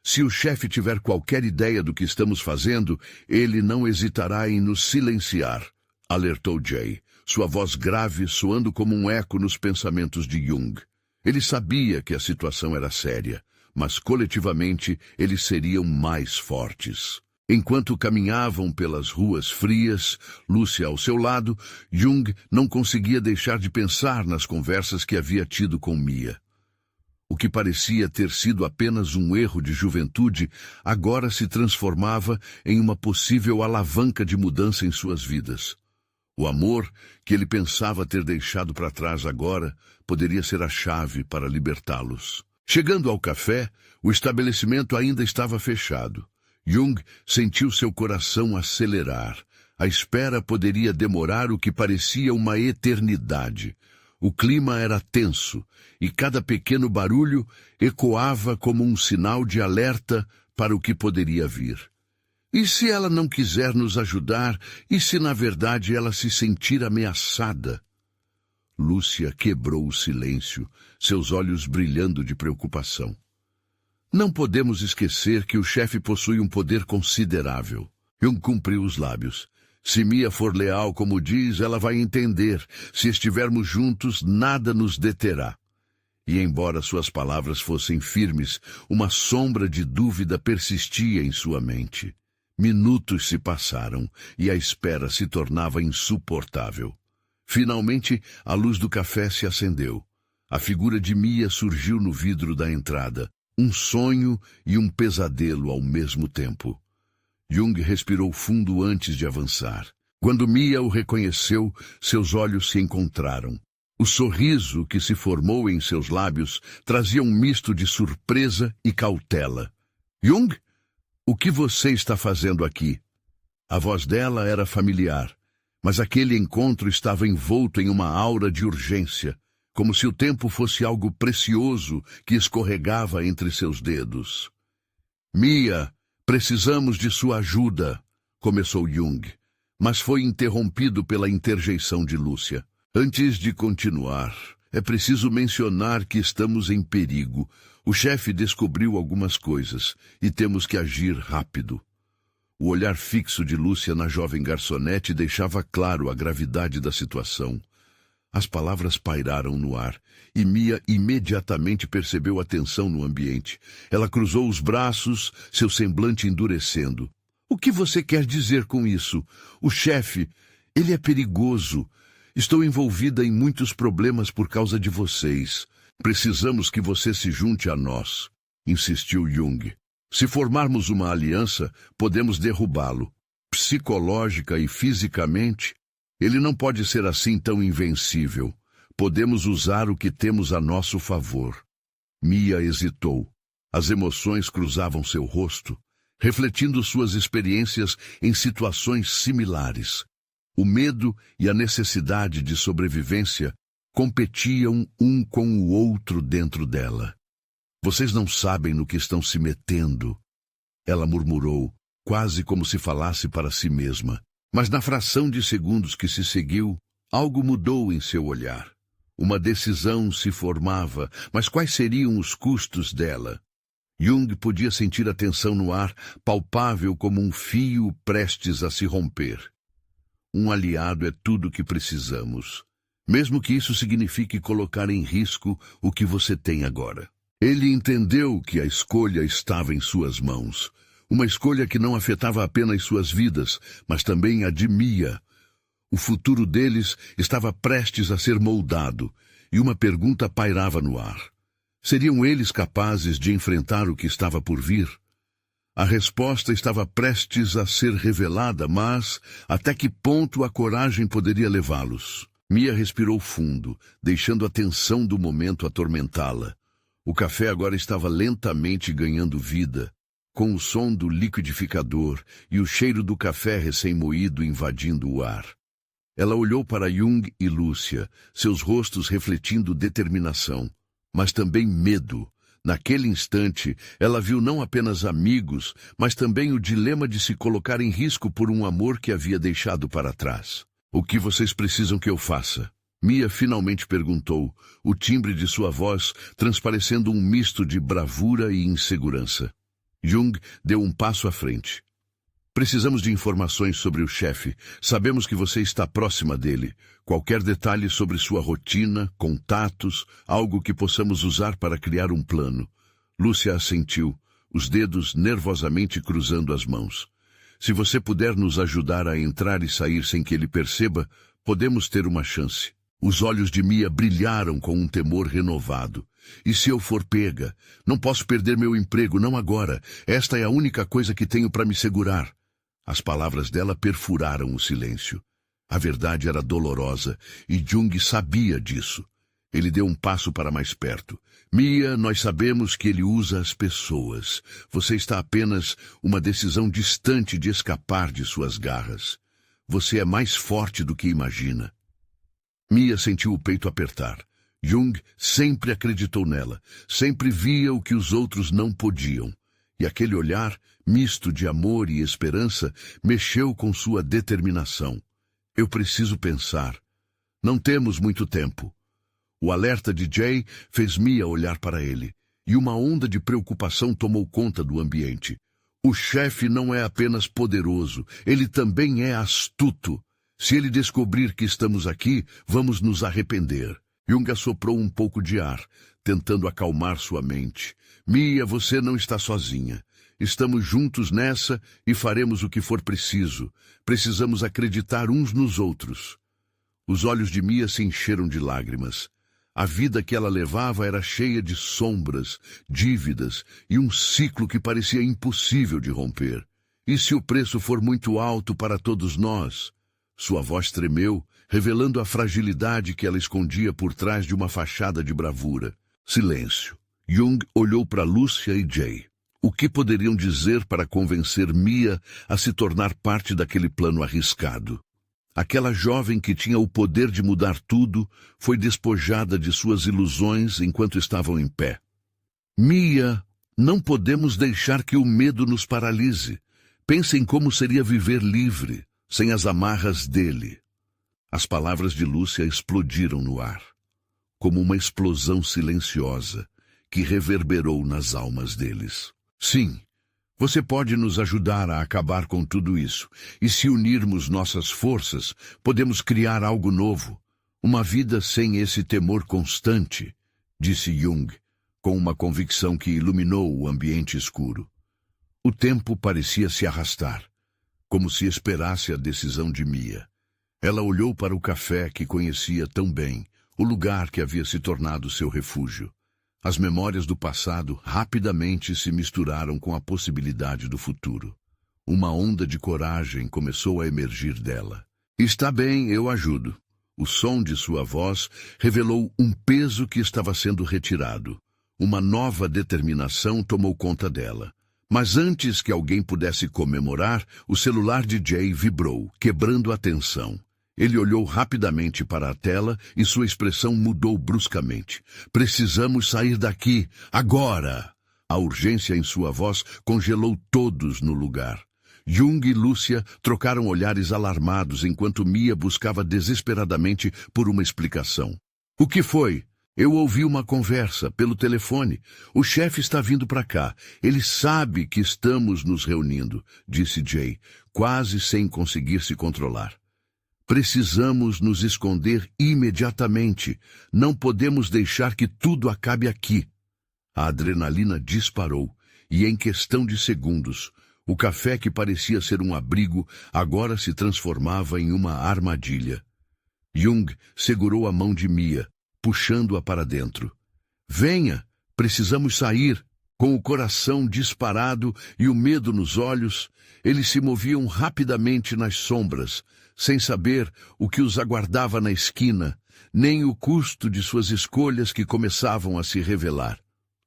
Se o chefe tiver qualquer ideia do que estamos fazendo, ele não hesitará em nos silenciar, alertou Jay, sua voz grave soando como um eco nos pensamentos de Jung. Ele sabia que a situação era séria, mas coletivamente eles seriam mais fortes. Enquanto caminhavam pelas ruas frias, Lúcia ao seu lado, Jung não conseguia deixar de pensar nas conversas que havia tido com Mia. O que parecia ter sido apenas um erro de juventude, agora se transformava em uma possível alavanca de mudança em suas vidas. O amor, que ele pensava ter deixado para trás agora, poderia ser a chave para libertá-los. Chegando ao café, o estabelecimento ainda estava fechado. Jung sentiu seu coração acelerar. A espera poderia demorar o que parecia uma eternidade. O clima era tenso, e cada pequeno barulho ecoava como um sinal de alerta para o que poderia vir. E se ela não quiser nos ajudar? E se, na verdade, ela se sentir ameaçada? Lúcia quebrou o silêncio, seus olhos brilhando de preocupação. Não podemos esquecer que o chefe possui um poder considerável. Jung cumpriu os lábios. Se Mia for leal, como diz, ela vai entender. Se estivermos juntos, nada nos deterá. E embora suas palavras fossem firmes, uma sombra de dúvida persistia em sua mente. Minutos se passaram e a espera se tornava insuportável. Finalmente, a luz do café se acendeu. A figura de Mia surgiu no vidro da entrada. Um sonho e um pesadelo ao mesmo tempo. Jung respirou fundo antes de avançar. Quando Mia o reconheceu, seus olhos se encontraram. O sorriso que se formou em seus lábios trazia um misto de surpresa e cautela. Jung, o que você está fazendo aqui? A voz dela era familiar, mas aquele encontro estava envolto em uma aura de urgência, como se o tempo fosse algo precioso que escorregava entre seus dedos. Mia, precisamos de sua ajuda, começou Jung, mas foi interrompido pela interjeição de Lúcia. Antes de continuar, é preciso mencionar que estamos em perigo. O chefe descobriu algumas coisas e temos que agir rápido. O olhar fixo de Lúcia na jovem garçonete deixava claro a gravidade da situação. As palavras pairaram no ar, e Mia imediatamente percebeu a tensão no ambiente. Ela cruzou os braços, seu semblante endurecendo. O que você quer dizer com isso? O chefe, ele é perigoso. Estou envolvida em muitos problemas por causa de vocês. Precisamos que você se junte a nós, insistiu Jung. Se formarmos uma aliança, podemos derrubá-lo. Psicológica e fisicamente, ele não pode ser assim tão invencível. Podemos usar o que temos a nosso favor. Mia hesitou. As emoções cruzavam seu rosto, refletindo suas experiências em situações similares. O medo e a necessidade de sobrevivência competiam um com o outro dentro dela. Vocês não sabem no que estão se metendo, ela murmurou, quase como se falasse para si mesma. Mas na fração de segundos que se seguiu, algo mudou em seu olhar. Uma decisão se formava, mas quais seriam os custos dela? Jung podia sentir a tensão no ar, palpável como um fio prestes a se romper. Um aliado é tudo o que precisamos, mesmo que isso signifique colocar em risco o que você tem agora. Ele entendeu que a escolha estava em suas mãos. Uma escolha que não afetava apenas suas vidas, mas também a de Mia. O futuro deles estava prestes a ser moldado, e uma pergunta pairava no ar. Seriam eles capazes de enfrentar o que estava por vir? A resposta estava prestes a ser revelada, mas até que ponto a coragem poderia levá-los? Mia respirou fundo, deixando a tensão do momento atormentá-la. O café agora estava lentamente ganhando vida, com o som do liquidificador e o cheiro do café recém-moído invadindo o ar. Ela olhou para Jung e Lúcia, seus rostos refletindo determinação, mas também medo. Naquele instante, ela viu não apenas amigos, mas também o dilema de se colocar em risco por um amor que havia deixado para trás. O que vocês precisam que eu faça? Mia finalmente perguntou, o timbre de sua voz transparecendo um misto de bravura e insegurança. Jung deu um passo à frente. Precisamos de informações sobre o chefe. Sabemos que você está próxima dele. Qualquer detalhe sobre sua rotina, contatos, algo que possamos usar para criar um plano. Lúcia assentiu, os dedos nervosamente cruzando as mãos. Se você puder nos ajudar a entrar e sair sem que ele perceba, podemos ter uma chance. Os olhos de Mia brilharam com um temor renovado. E se eu for pega? Não posso perder meu emprego, não agora. Esta é a única coisa que tenho para me segurar. As palavras dela perfuraram o silêncio. A verdade era dolorosa, e Jung sabia disso. Ele deu um passo para mais perto. Mia, nós sabemos que ele usa as pessoas. Você está apenas uma decisão distante de escapar de suas garras. Você é mais forte do que imagina. Mia sentiu o peito apertar. Jung sempre acreditou nela, sempre via o que os outros não podiam. E aquele olhar, misto de amor e esperança, mexeu com sua determinação. Eu preciso pensar. Não temos muito tempo. O alerta de Jay fez Mia olhar para ele, e uma onda de preocupação tomou conta do ambiente. O chefe não é apenas poderoso, ele também é astuto. Se ele descobrir que estamos aqui, vamos nos arrepender. Jung assoprou um pouco de ar, tentando acalmar sua mente. Mia, você não está sozinha. Estamos juntos nessa e faremos o que for preciso. Precisamos acreditar uns nos outros. Os olhos de Mia se encheram de lágrimas. A vida que ela levava era cheia de sombras, dívidas e um ciclo que parecia impossível de romper. E se o preço for muito alto para todos nós? Sua voz tremeu, revelando a fragilidade que ela escondia por trás de uma fachada de bravura. Silêncio. Jung olhou para Lúcia e Jay. O que poderiam dizer para convencer Mia a se tornar parte daquele plano arriscado? Aquela jovem que tinha o poder de mudar tudo foi despojada de suas ilusões enquanto estavam em pé. Mia, não podemos deixar que o medo nos paralise. Pense em como seria viver livre, sem as amarras dele. As palavras de Lúcia explodiram no ar, como uma explosão silenciosa que reverberou nas almas deles. Sim, você pode nos ajudar a acabar com tudo isso, e se unirmos nossas forças, podemos criar algo novo, uma vida sem esse temor constante, disse Jung, com uma convicção que iluminou o ambiente escuro. O tempo parecia se arrastar, como se esperasse a decisão de Mia. Ela olhou para o café que conhecia tão bem, o lugar que havia se tornado seu refúgio. As memórias do passado rapidamente se misturaram com a possibilidade do futuro. Uma onda de coragem começou a emergir dela. Está bem, eu ajudo. O som de sua voz revelou um peso que estava sendo retirado. Uma nova determinação tomou conta dela. Mas antes que alguém pudesse comemorar, o celular de Jay vibrou, quebrando a tensão. Ele olhou rapidamente para a tela e sua expressão mudou bruscamente. Precisamos sair daqui, agora! A urgência em sua voz congelou todos no lugar. Jung e Lúcia trocaram olhares alarmados enquanto Mia buscava desesperadamente por uma explicação. O que foi? Eu ouvi uma conversa pelo telefone. O chefe está vindo para cá. Ele sabe que estamos nos reunindo, disse Jay, quase sem conseguir se controlar. Precisamos nos esconder imediatamente. Não podemos deixar que tudo acabe aqui. A adrenalina disparou, e em questão de segundos, o café que parecia ser um abrigo agora se transformava em uma armadilha. Jung segurou a mão de Mia, puxando-a para dentro. Venha, precisamos sair. Com o coração disparado e o medo nos olhos, eles se moviam rapidamente nas sombras, sem saber o que os aguardava na esquina, nem o custo de suas escolhas que começavam a se revelar.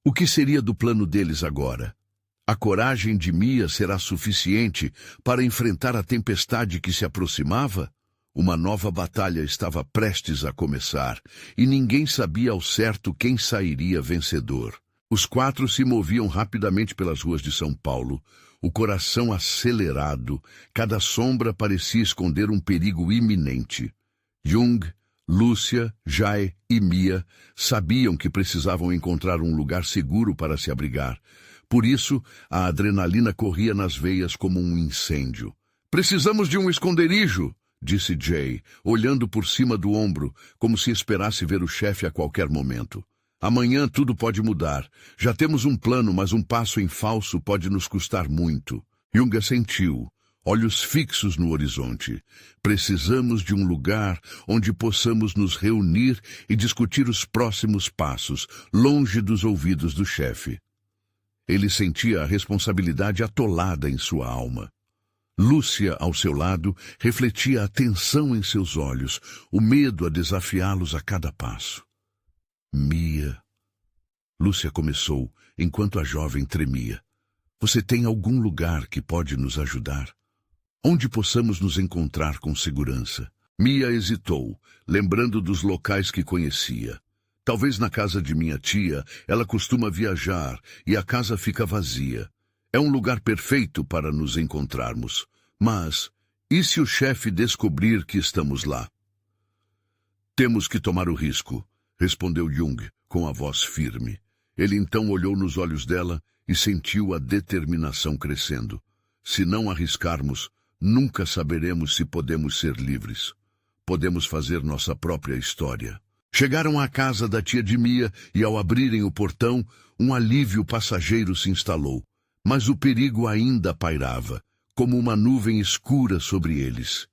O que seria do plano deles agora? A coragem de Mia será suficiente para enfrentar a tempestade que se aproximava? Uma nova batalha estava prestes a começar, e ninguém sabia ao certo quem sairia vencedor. Os quatro se moviam rapidamente pelas ruas de São Paulo, o coração acelerado, cada sombra parecia esconder um perigo iminente. Jung, Lúcia, Jay e Mia sabiam que precisavam encontrar um lugar seguro para se abrigar. Por isso, a adrenalina corria nas veias como um incêndio. Precisamos de um esconderijo, disse Jay, olhando por cima do ombro, como se esperasse ver o chefe a qualquer momento. Amanhã tudo pode mudar. Já temos um plano, mas um passo em falso pode nos custar muito. Jung assentiu, olhos fixos no horizonte. Precisamos de um lugar onde possamos nos reunir e discutir os próximos passos, longe dos ouvidos do chefe. Ele sentia a responsabilidade atolada em sua alma. Lúcia, ao seu lado, refletia a tensão em seus olhos, o medo a desafiá-los a cada passo. Mia. Lúcia começou, enquanto a jovem tremia. Você tem algum lugar que pode nos ajudar? Onde possamos nos encontrar com segurança? Mia hesitou, lembrando dos locais que conhecia. Talvez na casa de minha tia, ela costuma viajar e a casa fica vazia. É um lugar perfeito para nos encontrarmos. Mas, e se o chefe descobrir que estamos lá? Temos que tomar o risco, respondeu Jung, com a voz firme. Ele então olhou nos olhos dela e sentiu a determinação crescendo. Se não arriscarmos, nunca saberemos se podemos ser livres. Podemos fazer nossa própria história. Chegaram à casa da tia de Mia e, ao abrirem o portão, um alívio passageiro se instalou. Mas o perigo ainda pairava, como uma nuvem escura sobre eles.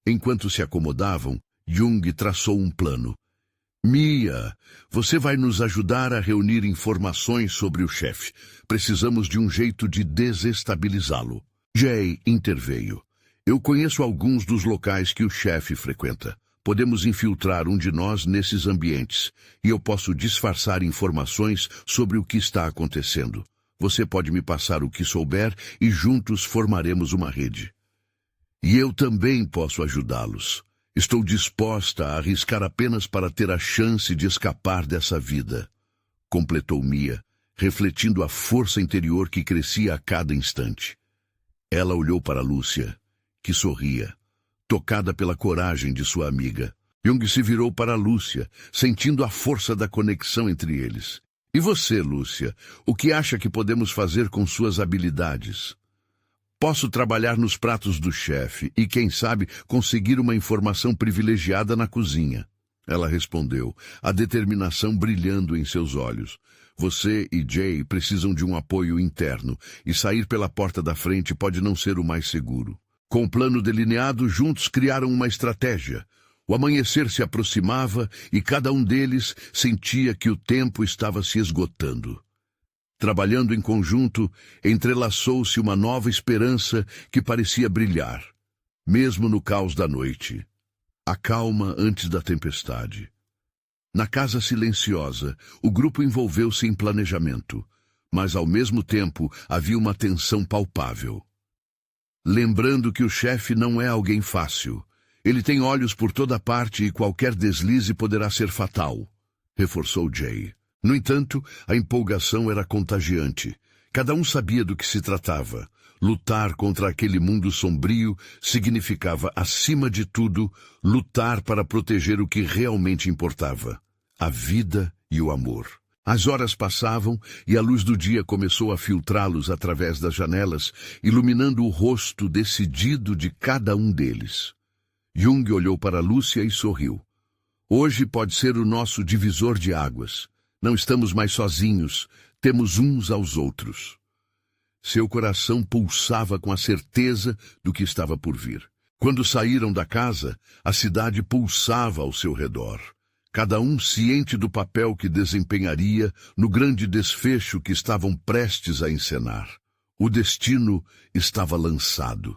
Enquanto se acomodavam, Jung traçou um plano. Mia, você vai nos ajudar a reunir informações sobre o chefe. Precisamos de um jeito de desestabilizá-lo. Jay interveio. Eu conheço alguns dos locais que o chefe frequenta. Podemos infiltrar um de nós nesses ambientes, e eu posso disfarçar informações sobre o que está acontecendo. Você pode me passar o que souber e juntos formaremos uma rede. E eu também posso ajudá-los. Estou disposta a arriscar apenas para ter a chance de escapar dessa vida, completou Mia, refletindo a força interior que crescia a cada instante. Ela olhou para Lúcia, que sorria, tocada pela coragem de sua amiga. Jung se virou para Lúcia, sentindo a força da conexão entre eles. E você, Lúcia, o que acha que podemos fazer com suas habilidades? Posso trabalhar nos pratos do chefe e, quem sabe, conseguir uma informação privilegiada na cozinha. Ela respondeu, a determinação brilhando em seus olhos. Você e Jay precisam de um apoio interno, e sair pela porta da frente pode não ser o mais seguro. Com o plano delineado, juntos criaram uma estratégia. O amanhecer se aproximava e cada um deles sentia que o tempo estava se esgotando. Trabalhando em conjunto, entrelaçou-se uma nova esperança que parecia brilhar, mesmo no caos da noite. A calma antes da tempestade. Na casa silenciosa, o grupo envolveu-se em planejamento, mas ao mesmo tempo havia uma tensão palpável. Lembrando que o chefe não é alguém fácil. Ele tem olhos por toda parte e qualquer deslize poderá ser fatal, reforçou Jay. No entanto, a empolgação era contagiante. Cada um sabia do que se tratava. Lutar contra aquele mundo sombrio significava, acima de tudo, lutar para proteger o que realmente importava: a vida e o amor. As horas passavam e a luz do dia começou a filtrá-los através das janelas, iluminando o rosto decidido de cada um deles. Jung olhou para Lúcia e sorriu. Hoje pode ser o nosso divisor de águas. Não estamos mais sozinhos, temos uns aos outros. Seu coração pulsava com a certeza do que estava por vir. Quando saíram da casa, a cidade pulsava ao seu redor. Cada um ciente do papel que desempenharia no grande desfecho que estavam prestes a encenar. O destino estava lançado.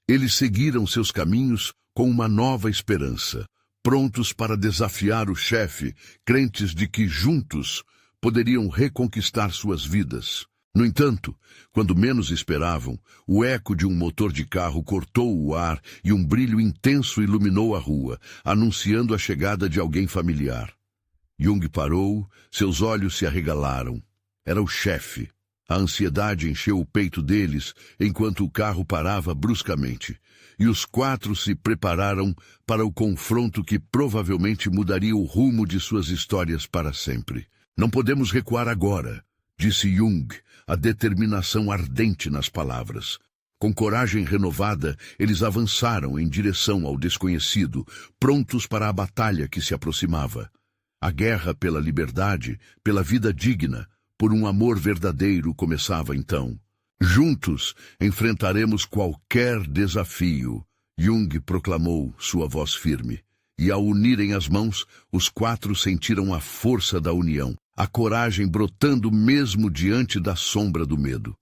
Eles seguiram seus caminhos com uma nova esperança, prontos para desafiar o chefe, crentes de que juntos poderiam reconquistar suas vidas. No entanto, quando menos esperavam, o eco de um motor de carro cortou o ar e um brilho intenso iluminou a rua, anunciando a chegada de alguém familiar. Jung parou, seus olhos se arregalaram. Era o chefe. A ansiedade encheu o peito deles enquanto o carro parava bruscamente, e os quatro se prepararam para o confronto que provavelmente mudaria o rumo de suas histórias para sempre. Não podemos recuar agora, disse Jung, a determinação ardente nas palavras. Com coragem renovada, eles avançaram em direção ao desconhecido, prontos para a batalha que se aproximava. A guerra pela liberdade, pela vida digna, por um amor verdadeiro começava então. Juntos enfrentaremos qualquer desafio, Jung proclamou, sua voz firme. E ao unirem as mãos, os quatro sentiram a força da união, a coragem brotando mesmo diante da sombra do medo.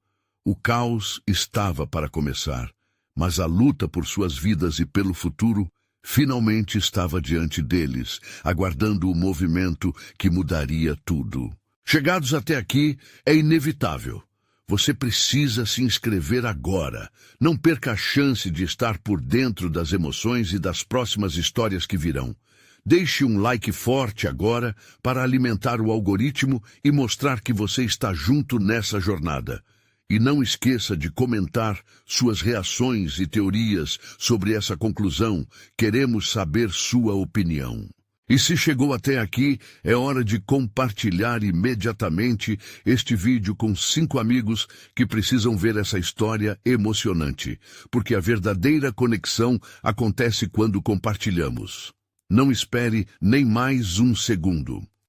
O caos estava para começar, mas a luta por suas vidas e pelo futuro finalmente estava diante deles, aguardando o movimento que mudaria tudo. Chegados até aqui, é inevitável. Você precisa se inscrever agora. Não perca a chance de estar por dentro das emoções e das próximas histórias que virão. Deixe um like forte agora para alimentar o algoritmo e mostrar que você está junto nessa jornada. E não esqueça de comentar suas reações e teorias sobre essa conclusão. Queremos saber sua opinião. E se chegou até aqui, é hora de compartilhar imediatamente este vídeo com 5 amigos que precisam ver essa história emocionante, porque a verdadeira conexão acontece quando compartilhamos. Não espere nem mais um segundo.